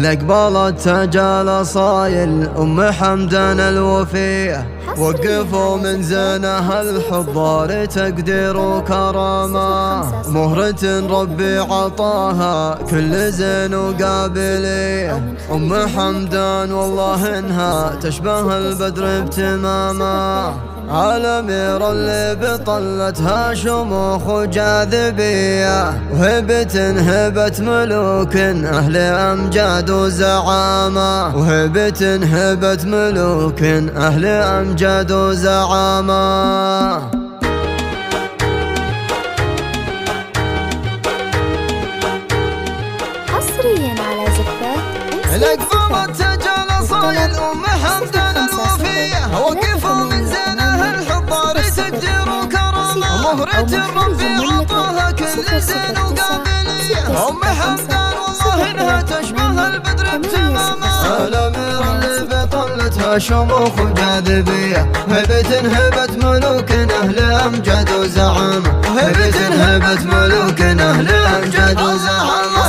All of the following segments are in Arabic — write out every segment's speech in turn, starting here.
لك بلد تجال صايل أم حمدان الوفية، وقفوا من زينها الحضار تقدير وكرامة، مهرة ربي عطاها كل زين وقابلية. أم حمدان والله إنها تشبه البدر بتمامه، عالمير اللي بطلتها شموخ وجاذبية، وهبة ملوك أهل أمجاد وزعامة، وهبة ملوك أهل أمجاد وزعامة. حصريا على زفات لك بلد تجال صايل أم حمدان الوفية، وقفوا من زينها الحضار تقدير وكرامة، مهرة ربي عطاها كل زين وقابلية. أم حمدان والله إنها تشبه البدر بتمامه، عالمير اللي بطلتها شموخ وجاذبية، هبة ملوك أهل أمجاد وزعامة، هبة ملوك أهل أمجاد وزعامة.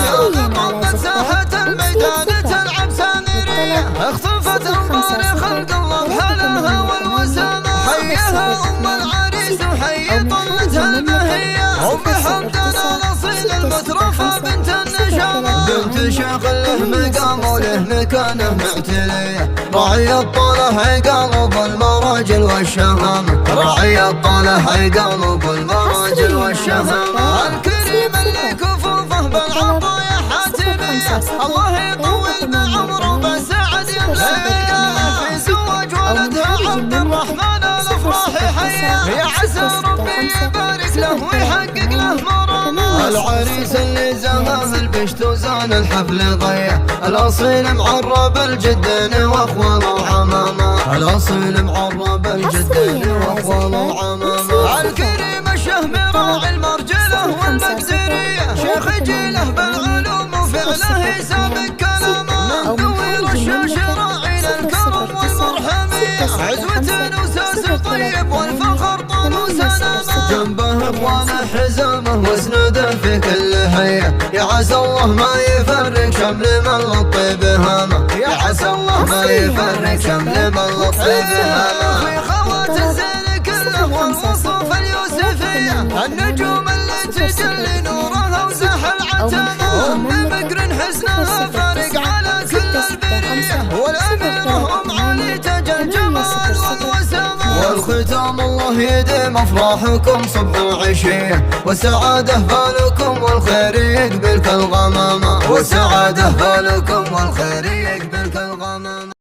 اختفت انظار خلق الله بحالها والوسامة، حيها ام العريس وحي طلتها البهية، ام حمدان الاصيل المترفة بنت النشامة، بنت شيخ له مقام وله مكانه معتلية، راعي الطلح قلب المراجل والشهامة، راعي الطلح قلب المراجل والشهامة. الكريم اللي كفوفه بالعطايا حاتمية، الله يطول بعمره بسعد في زواج ولدها عبد الرحمن الافراح حياه، يا عسى ربي يبارك له ويحقق له مرامه. العريس اللي زهاه البشت وزان الحفل ضيع، الاصيل معرب الجدين واخوال وعمامه، الاصيل معرب الجدين واخوال وعمامه. الكريم الشهم راعي المرجله والمقدريه، شيخ جيله بالعلوم وفعله يسابق كلامه، طويل الشاش راعي للكرم والمرحميه، عزوة وساس طيب والفخر طال وسلامه، جنبه اخوانه حزامه واسنده في كل هيه، يا عسى الله ما يفرق شمل من لطي بهامه، يا عسى الله ما يفرق شمل من لطي بهامه. في خوات الزين كله والوصوف اليوسفيه، النجوم اللي تجلي نورها وزاح العتمه، ام بكر حسنها فارق على كل البريه، والامير ام علي تاج الجمال والوسامه. والختام الله يديم افراحكم صبح وعشيه، والسعاده بالكم والخير يقبلك الغمامه، والسعاده بالكم والخير يقبلك الغمامه.